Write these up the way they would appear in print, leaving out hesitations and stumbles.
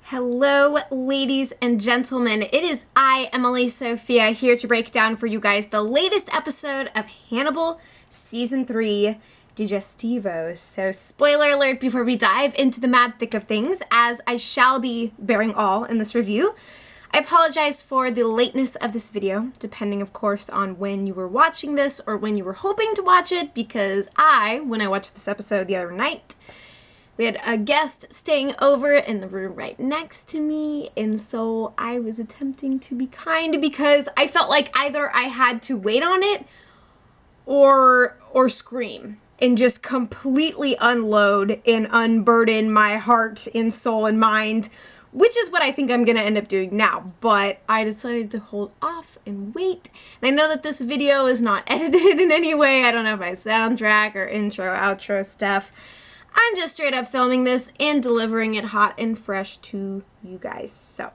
Hello, ladies and gentlemen. It is I, Emily Sophia, here to break down for you guys the latest episode of Hannibal Season 3, Digestivo. So, spoiler alert before we dive into the mad thick of things, as I shall be bearing all in this review. I apologize for the lateness of this video, depending, of course, on when you were watching this or when you were hoping to watch it, because when I watched this episode the other night, we had a guest staying over in the room right next to me, and so I was attempting to be kind because I felt like either I had to wait on it or scream and just completely unload and unburden my heart and soul and mind, which is what I think I'm going to end up doing now. But I decided to hold off and wait. And I know that this video is not edited in any way. I don't have my soundtrack or intro, outro stuff. I'm just straight up filming this and delivering it hot and fresh to you guys. So,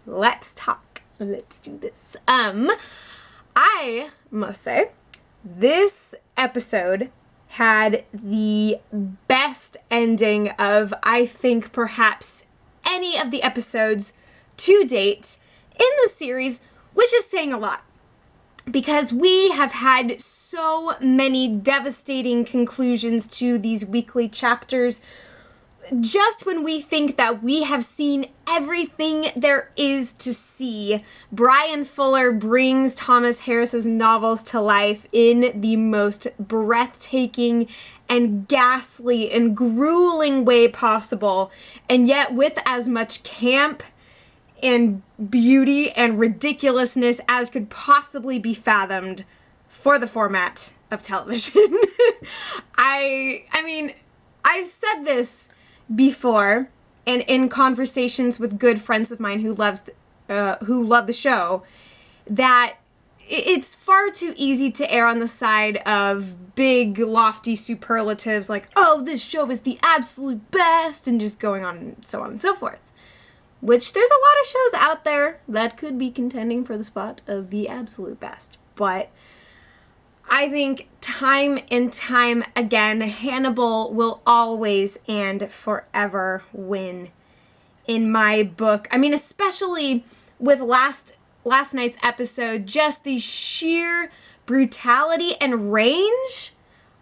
let's talk. Let's do this. I must say, this episode had the best ending of, I think, perhaps any of the episodes to date in the series, which is saying a lot. Because we have had so many devastating conclusions to these weekly chapters. Just when we think that we have seen everything there is to see, Bryan Fuller brings Thomas Harris's novels to life in the most breathtaking and ghastly and grueling way possible, and yet with as much camp and beauty and ridiculousness as could possibly be fathomed for the format of television. I mean, I've said this before, and in conversations with good friends of mine who love the show, that it's far too easy to err on the side of big, lofty superlatives like, oh, this show is the absolute best, and just going on and so on and so forth. Which there's a lot of shows out there that could be contending for the spot of the absolute best. But I think time and time again, Hannibal will always and forever win in my book. I mean, especially with last night's episode, just the sheer brutality and range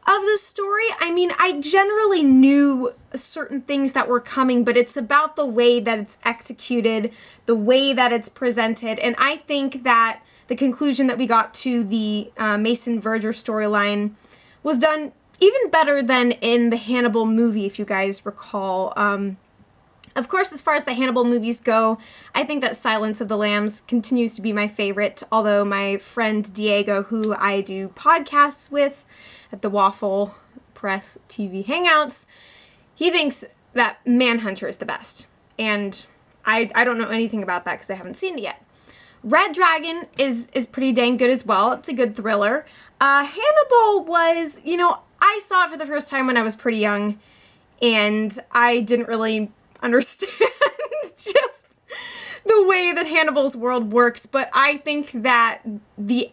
of the story. I mean, I generally knew certain things that were coming, but it's about the way that it's executed, the way that it's presented, and I think that the conclusion that we got to the Mason Verger storyline was done even better than in the Hannibal movie, if you guys recall. Of course, as far as the Hannibal movies go, I think that Silence of the Lambs continues to be my favorite, although my friend Diego, who I do podcasts with at the Waffle Press TV Hangouts, he thinks that Manhunter is the best. And I don't know anything about that because I haven't seen it yet. Red Dragon is pretty dang good as well. It's a good thriller. Hannibal was, I saw it for the first time when I was pretty young, and I didn't really understand just the way that Hannibal's world works, but I think that the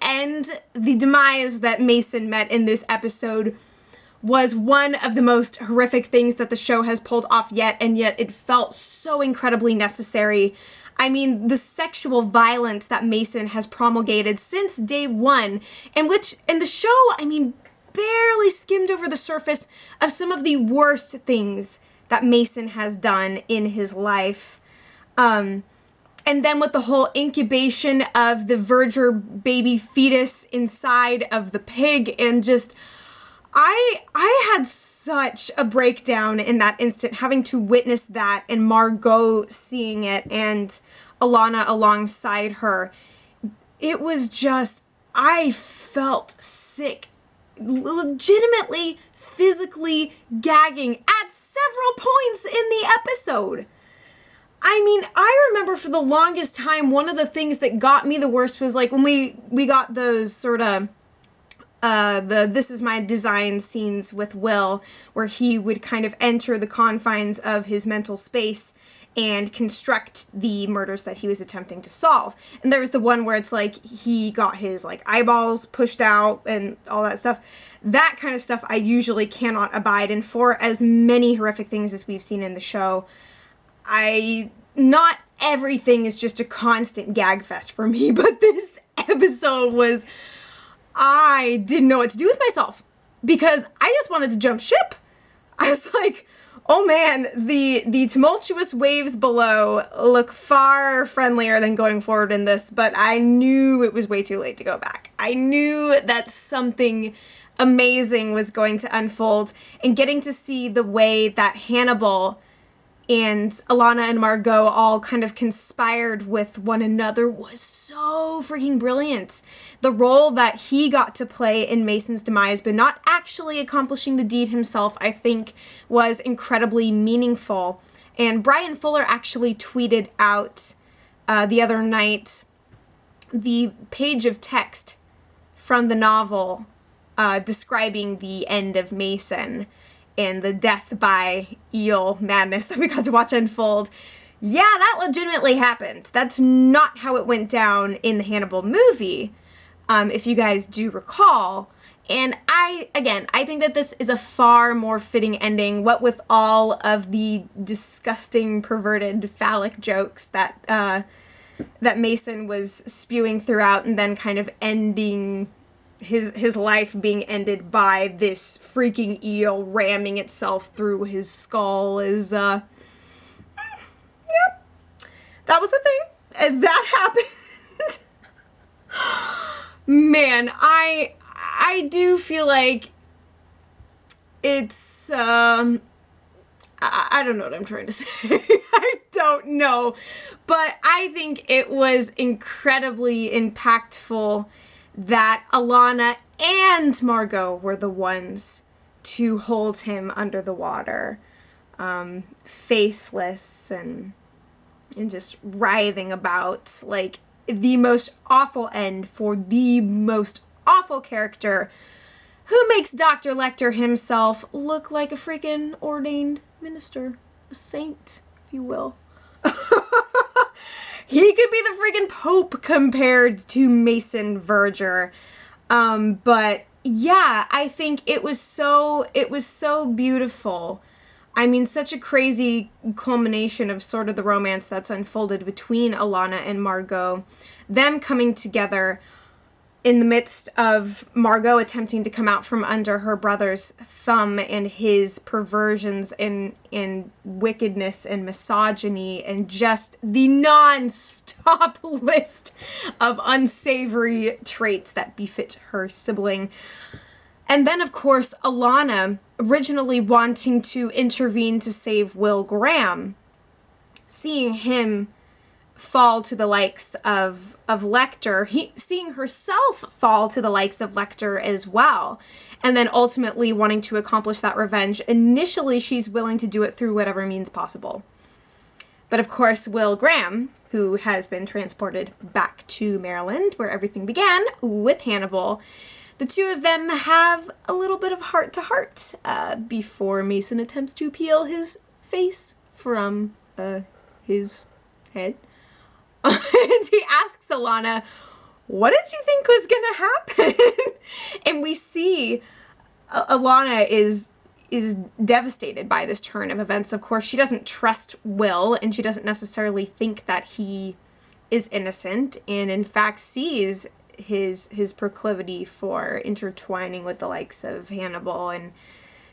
demise that Mason met in this episode was one of the most horrific things that the show has pulled off yet, and yet it felt so incredibly necessary. I mean, the sexual violence that Mason has promulgated since day one, and the show, I mean, barely skimmed over the surface of some of the worst things that Mason has done in his life. And then with the whole incubation of the Verger baby fetus inside of the pig, and just, I had such a breakdown in that instant, having to witness that and Margot seeing it and Alana alongside her. It was just, I felt sick, legitimately physically gagging at several points in the episode. I mean, I remember for the longest time, one of the things that got me the worst was like when we got those sort of the This Is My Design scenes with Will, where he would kind of enter the confines of his mental space and construct the murders that he was attempting to solve. And there was the one where it's like he got his like eyeballs pushed out and all that stuff. That kind of stuff I usually cannot abide. And for as many horrific things as we've seen in the show, I not everything is just a constant gag fest for me, but this episode was, I didn't know what to do with myself because I just wanted to jump ship. I was like, oh man, the tumultuous waves below look far friendlier than going forward in this, but I knew it was way too late to go back. I knew that something amazing was going to unfold, and getting to see the way that Hannibal and Alana and Margot all kind of conspired with one another was so freaking brilliant. The role that he got to play in Mason's demise, but not actually accomplishing the deed himself, I think was incredibly meaningful. And Brian Fuller actually tweeted out the other night the page of text from the novel describing the end of Mason and the death by eel madness that we got to watch unfold. Yeah, that legitimately happened. That's not how it went down in the Hannibal movie, if you guys do recall. And I think that this is a far more fitting ending, what with all of the disgusting, perverted, phallic jokes that that Mason was spewing throughout, and then kind of ending his life being ended by this freaking eel ramming itself through his skull is, yep. That was the thing. And that happened. Man, I do feel like it's, I don't know what I'm trying to say. I don't know. But I think it was incredibly impactful that Alana and Margot were the ones to hold him under the water, faceless and just writhing about, like the most awful end for the most awful character who makes Dr. Lecter himself look like a freaking ordained minister, a saint, if you will. He could be the freaking Pope compared to Mason Verger. But yeah, I think it was so beautiful. I mean, such a crazy culmination of sort of the romance that's unfolded between Alana and Margot. Them coming together in the midst of Margot attempting to come out from under her brother's thumb and his perversions and wickedness and misogyny and just the non-stop list of unsavory traits that befit her sibling. And then, of course, Alana originally wanting to intervene to save Will Graham, seeing him fall to the likes of Lecter, seeing herself fall to the likes of Lecter as well, and then ultimately wanting to accomplish that revenge. Initially, she's willing to do it through whatever means possible. But of course, Will Graham, who has been transported back to Maryland, where everything began with Hannibal, the two of them have a little bit of heart-to-heart before Mason attempts to peel his face from his head. And he asks Alana, what did you think was gonna happen? And we see Alana is devastated by this turn of events. Of course, she doesn't trust Will, and she doesn't necessarily think that he is innocent, and in fact sees his proclivity for intertwining with the likes of Hannibal, and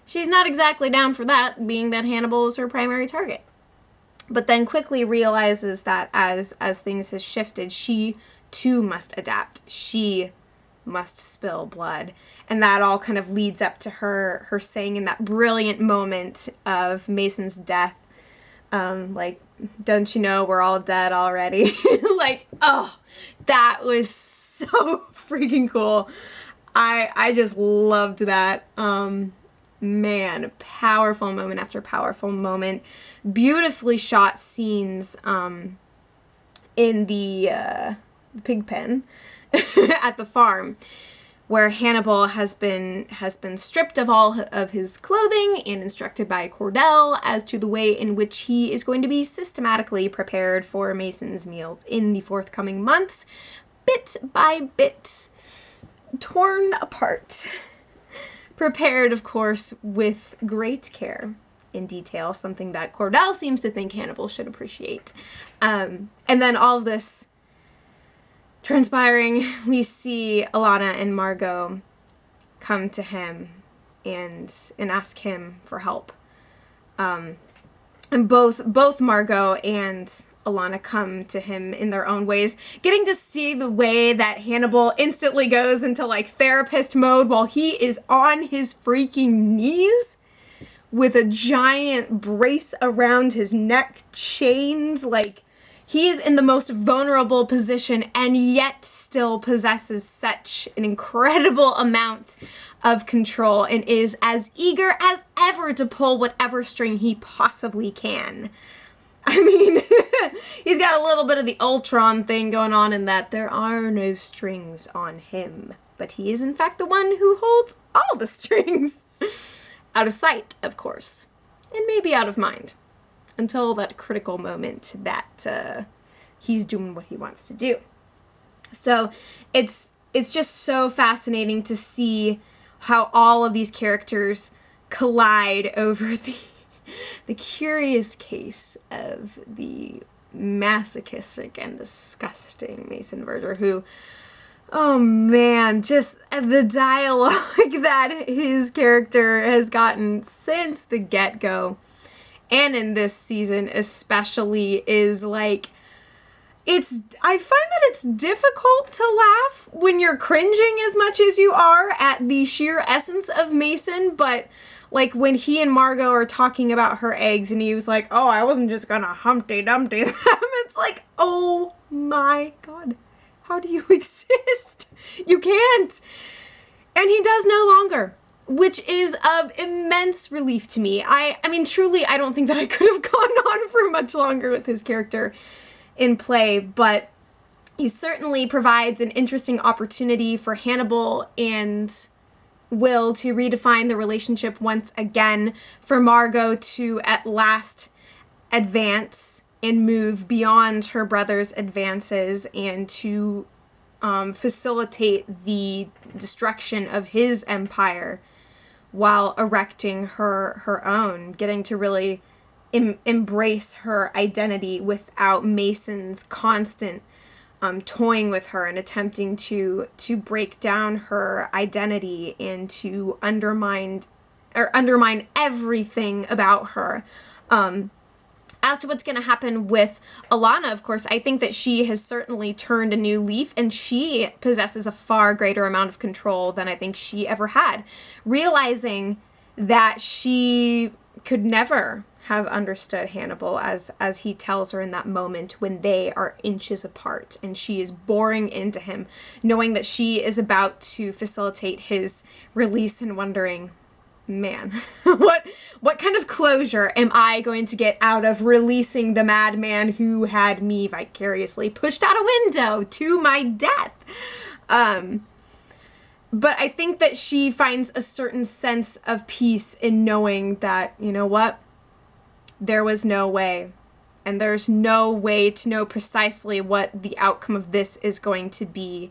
she's not exactly down for that, being that Hannibal is her primary target. But then quickly realizes that as things has shifted, she too must adapt. She must spill blood. And that all kind of leads up to her saying in that brilliant moment of Mason's death, like, don't you know we're all dead already? Like, oh, that was so freaking cool. I just loved that. Man, powerful moment after powerful moment. Beautifully shot scenes in the pig pen at the farm, where Hannibal has been stripped of all of his clothing and instructed by Cordell as to the way in which he is going to be systematically prepared for Mason's meals in the forthcoming months, bit by bit, torn apart. Prepared, of course, with great care in detail, something that Cordell seems to think Hannibal should appreciate. And then all of this transpiring, we see Alana and Margot come to him and ask him for help. And both Margot and Alana come to him in their own ways, getting to see the way that Hannibal instantly goes into like therapist mode while he is on his freaking knees with a giant brace around his neck, chains. Like, he is in the most vulnerable position and yet still possesses such an incredible amount of control and is as eager as ever to pull whatever string he possibly can. I mean, he's got a little bit of the Ultron thing going on in that there are no strings on him, but he is in fact the one who holds all the strings. Out of sight, of course, and maybe out of mind, until that critical moment that he's doing what he wants to do. So it's just so fascinating to see how all of these characters collide over the curious case of the masochistic and disgusting Mason Verger, who, oh man, just the dialogue that his character has gotten since the get-go, and in this season especially, is like, I find that it's difficult to laugh when you're cringing as much as you are at the sheer essence of Mason, but like when he and Margot are talking about her eggs and he was like, oh, I wasn't just gonna Humpty Dumpty them. It's like, oh my God, how do you exist? You can't. And he does no longer, which is of immense relief to me. I mean, truly, I don't think that I could have gone on for much longer with his character in play, but he certainly provides an interesting opportunity for Hannibal and Will to redefine the relationship once again, for Margot to at last advance and move beyond her brother's advances and to facilitate the destruction of his empire while erecting her own, getting to really embrace her identity without Mason's constant toying with her and attempting to break down her identity and to undermine everything about her. As to what's going to happen with Alana, of course, I think that she has certainly turned a new leaf, and she possesses a far greater amount of control than I think she ever had, realizing that she could never have understood Hannibal as he tells her in that moment when they are inches apart, and she is boring into him, knowing that she is about to facilitate his release and wondering, man, what kind of closure am I going to get out of releasing the madman who had me vicariously pushed out a window to my death? But I think that she finds a certain sense of peace in knowing that, you know what? There was no way, and there's no way to know precisely what the outcome of this is going to be.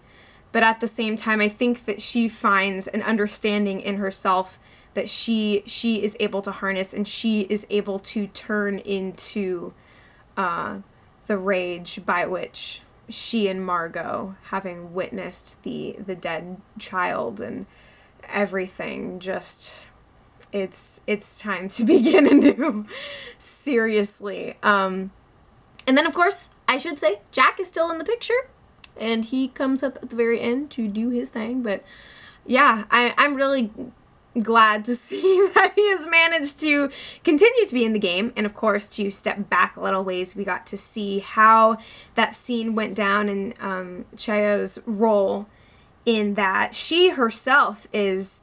But at the same time, I think that she finds an understanding in herself that she is able to harness, and she is able to turn into the rage by which she and Margot, having witnessed the dead child and everything, just... It's time to begin anew. Seriously. And then, of course, I should say, Jack is still in the picture, and he comes up at the very end to do his thing. But yeah, I'm really glad to see that he has managed to continue to be in the game. And of course, to step back a little ways, we got to see how that scene went down in Chayo's role, in that she herself is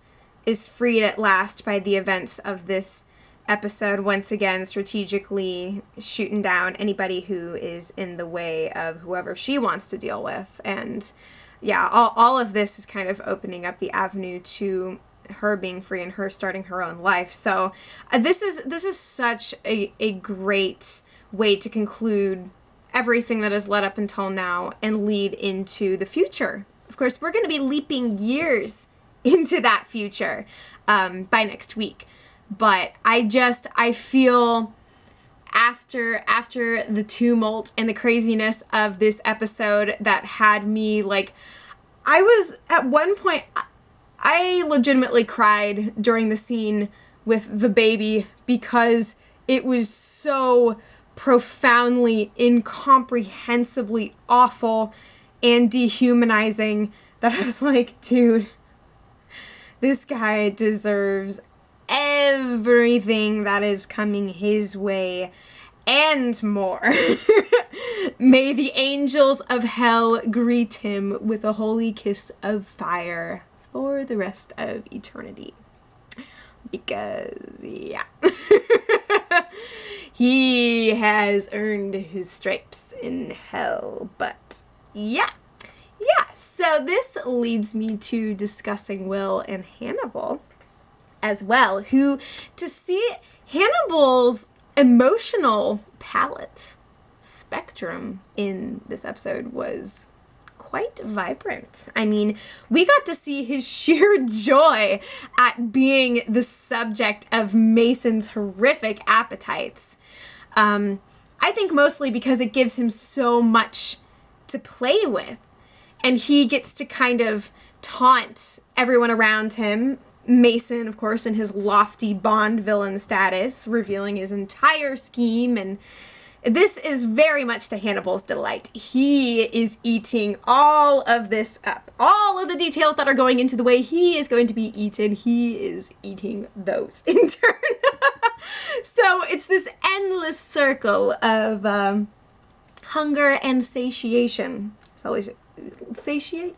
freed at last by the events of this episode, once again strategically shooting down anybody who is in the way of whoever she wants to deal with. And yeah, all of this is kind of opening up the avenue to her being free and her starting her own life. So this is such a great way to conclude everything that has led up until now and lead into the future. Of course, we're going to be leaping years into that future by next week. But I feel after the tumult and the craziness of this episode that had me like, I was at one point, I legitimately cried during the scene with the baby because it was so profoundly, incomprehensibly awful and dehumanizing that I was like, dude, this guy deserves everything that is coming his way and more. May the angels of hell greet him with a holy kiss of fire for the rest of eternity. Because, yeah. He has earned his stripes in hell, but yeah. Yeah, so this leads me to discussing Will and Hannibal as well, who, to see Hannibal's emotional palette spectrum in this episode was quite vibrant. I mean, we got to see his sheer joy at being the subject of Mason's horrific appetites. I think mostly because it gives him so much to play with. And he gets to kind of taunt everyone around him. Mason, of course, in his lofty Bond villain status, revealing his entire scheme. And this is very much to Hannibal's delight. He is eating all of this up. All of the details that are going into the way he is going to be eaten, he is eating those in turn. So it's this endless circle of hunger and satiation. It's always satiation.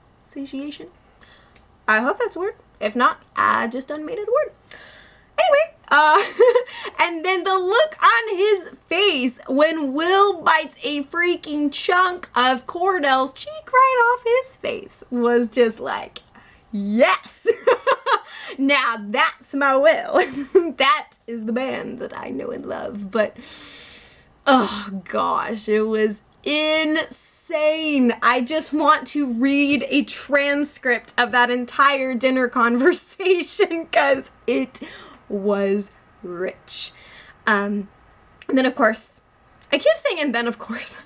I hope that's a word. If not, I just unmade it a word. Anyway, and then the look on his face when Will bites a freaking chunk of Cordell's cheek right off his face was just like, yes! Now that's my Will. That is the man that I know and love. But, oh gosh, it was insane. I just want to read a transcript of that entire dinner conversation because it was rich. And then of course, I keep saying and then of course.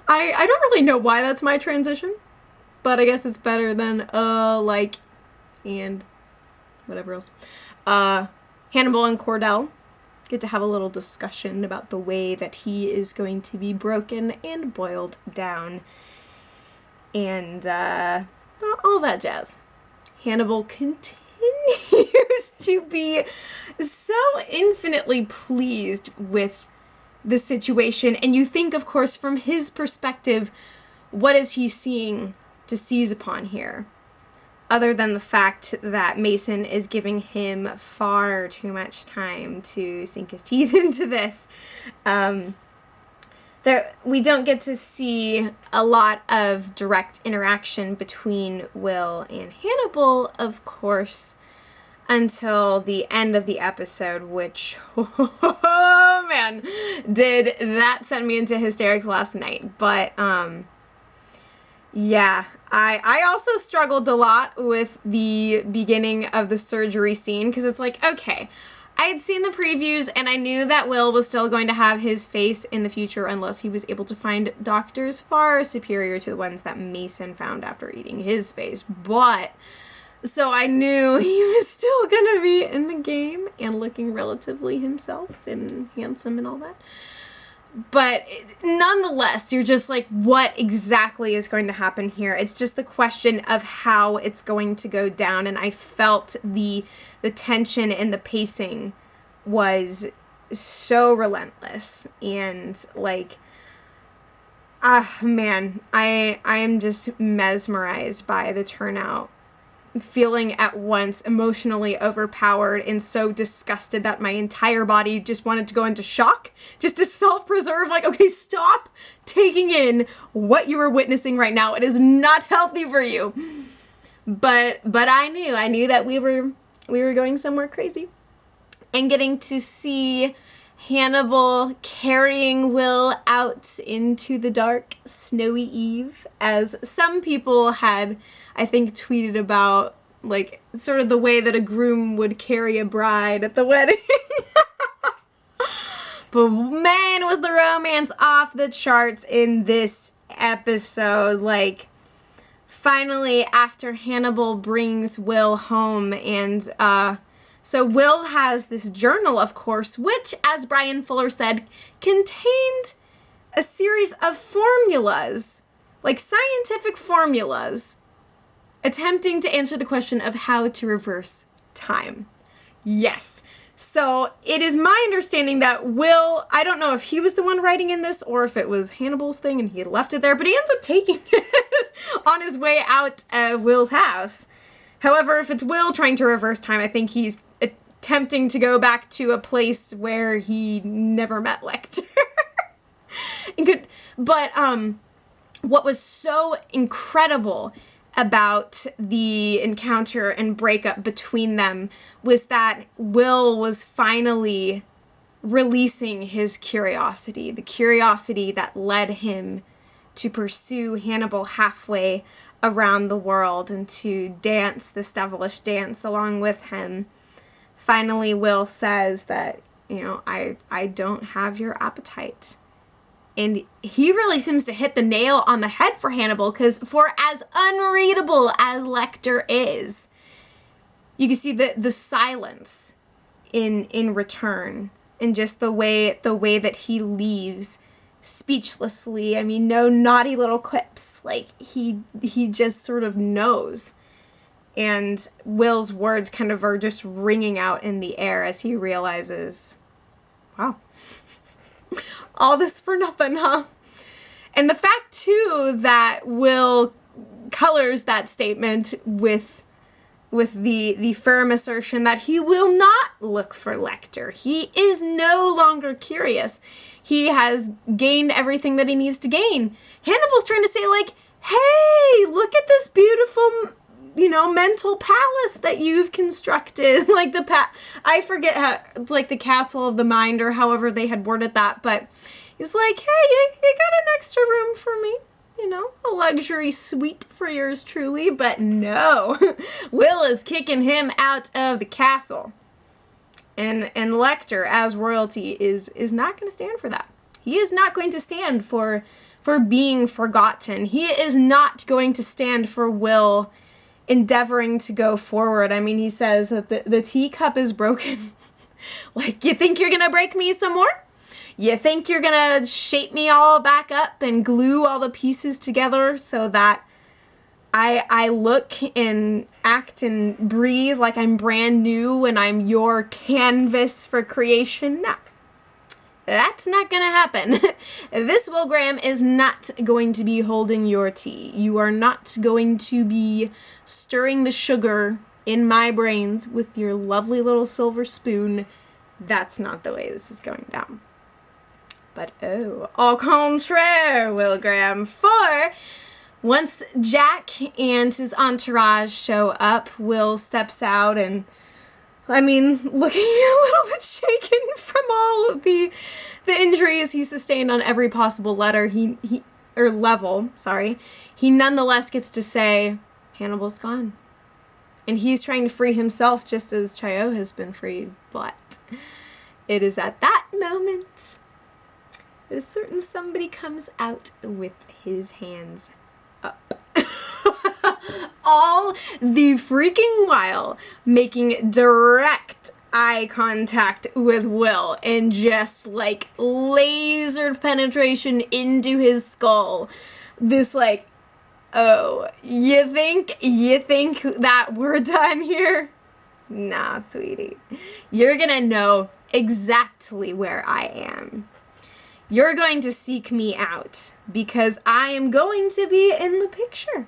I don't really know why that's my transition, but I guess it's better than like and whatever else. Hannibal and Cordell get to have a little discussion about the way that he is going to be broken and boiled down. And all that jazz. Hannibal continues to be so infinitely pleased with the situation. And you think, of course, from his perspective, what is he seeing to seize upon here? Other than the fact that Mason is giving him far too much time to sink his teeth into this. We don't get to see a lot of direct interaction between Will and Hannibal, of course, until the end of the episode, which, oh man, did that send me into hysterics last night. But, yeah, I also struggled a lot with the beginning of the surgery scene, because it's like, okay, I had seen the previews and I knew that Will was still going to have his face in the future unless he was able to find doctors far superior to the ones that Mason found after eating his face. But, so I knew he was still going to be in the game and looking relatively himself and handsome and all that. But nonetheless, you're just like, what exactly is going to happen here? It's just the question of how it's going to go down. And I felt the tension and the pacing was so relentless. And like, man, I am just mesmerized by the turnout. Feeling at once emotionally overpowered and so disgusted that my entire body just wanted to go into shock, just to self-preserve, like, okay, stop taking in what you are witnessing right now. It is not healthy for you. But I knew that we were going somewhere crazy. And getting to see Hannibal carrying Will out into the dark, snowy eve, as some people had, I think, tweeted about Like, sort of the way that a groom would carry a bride at the wedding. But man, was the romance off the charts in this episode. Like, finally, after Hannibal brings Will home, and so Will has this journal, of course, which, as Brian Fuller said, contained a series of formulas, like scientific formulas, attempting to answer the question of how to reverse time. Yes. So it is my understanding that Will, I don't know if he was the one writing in this or if it was Hannibal's thing and he had left it there, but he ends up taking it on his way out of Will's house. However, if it's Will trying to reverse time, I think he's attempting to go back to a place where he never met Lecter. But what was so incredible about the encounter and breakup between them was that Will was finally releasing his curiosity, the curiosity that led him to pursue Hannibal halfway around the world and to dance this devilish dance along with him. Finally, Will says that, I don't have your appetite. And he really seems to hit the nail on the head for Hannibal, because for as unreadable as Lecter is, you can see the silence in return, and just the way that he leaves speechlessly. I mean, no naughty little quips. Like, he just sort of knows. And Will's words kind of are just ringing out in the air as he realizes, wow. All this for nothing, huh? And the fact, too, that Will colors that statement with the firm assertion that he will not look for Lecter. He is no longer curious. He has gained everything that he needs to gain. Hannibal's trying to say, like, hey, look at this beautiful, mental palace that you've constructed. Like I forget how, it's like the castle of the mind or however they had worded that, but he's like, hey, you got an extra room for me, a luxury suite for yours truly. But no, Will is kicking him out of the castle. And Lecter, as royalty, is not going to stand for that. He is not going to stand for being forgotten. He is not going to stand for Will endeavoring to go forward. I mean, he says that the teacup is broken. Like, you think you're gonna break me some more? You think you're gonna shape me all back up and glue all the pieces together so that I look and act and breathe like I'm brand new and I'm your canvas for creation? No. That's not gonna happen. This Will Graham is not going to be holding your tea. You are not going to be stirring the sugar in my brains with your lovely little silver spoon. That's not the way this is going down. But au contraire, Will Graham. For once Jack and his entourage show up, Will steps out and, looking a little bit shaken from all of the injuries he sustained on every possible level, he nonetheless gets to say, Hannibal's gone. And he's trying to free himself just as Chayo has been freed. But it is at that moment that a certain somebody comes out with his hands up. All the freaking while making direct eye contact with Will and just like lasered penetration into his skull. This like, oh, you think that we're done here? Nah, sweetie. You're gonna know exactly where I am. You're going to seek me out because I am going to be in the picture.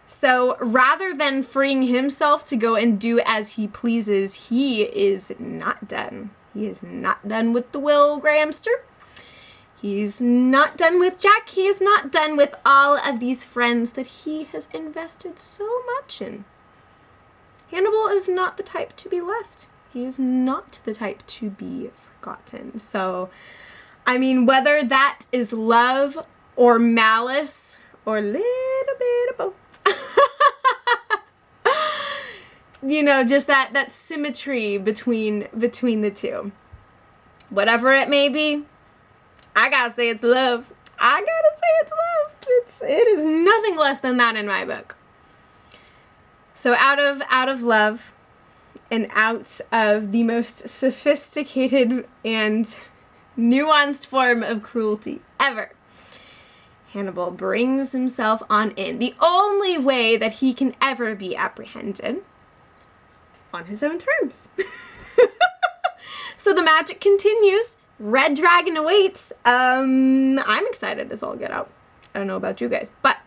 So rather than freeing himself to go and do as he pleases, he is not done. He is not done with the Will Grahamster. He's not done with Jack. He is not done with all of these friends that he has invested so much in. Hannibal is not the type to be left. He is not the type to be forgotten. So, whether that is love or malice or a little bit of both, just that symmetry between the two. Whatever it may be, I gotta say it's love. It is nothing less than that in my book. So out of love and out of the most sophisticated and nuanced form of cruelty ever, Hannibal brings himself on in the only way that he can ever be apprehended, on his own terms. So the magic continues. Red Dragon awaits. I'm excited as all get out. I don't know about you guys, but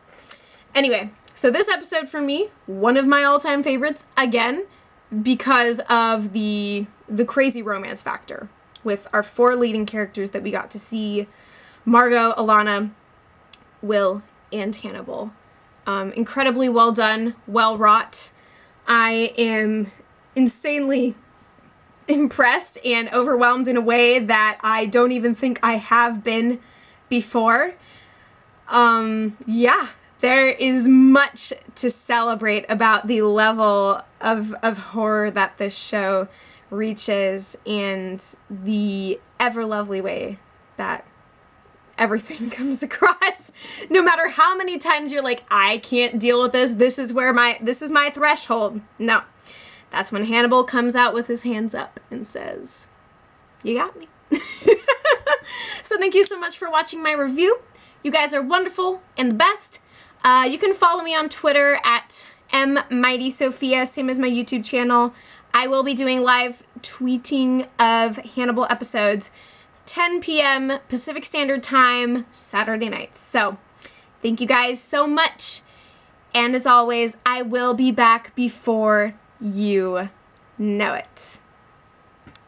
anyway, so this episode for me, one of my all-time favorites, again, because of the crazy romance factor with our 4 leading characters that we got to see, Margot, Alana, Will, and Hannibal. Incredibly well done, well wrought. I am insanely impressed and overwhelmed in a way that I don't even think I have been before. Yeah, there is much to celebrate about the level of horror that this show reaches and the ever lovely way that everything comes across. No matter how many times you're like, I can't deal with this. This is my threshold. No. That's when Hannibal comes out with his hands up and says, you got me. So thank you so much for watching my review. You guys are wonderful and the best. You can follow me on Twitter at mmightysophia, same as my YouTube channel. I will be doing live tweeting of Hannibal episodes 10 p.m. Pacific Standard Time, Saturday nights. So thank you guys so much. And as always, I will be back before you know it.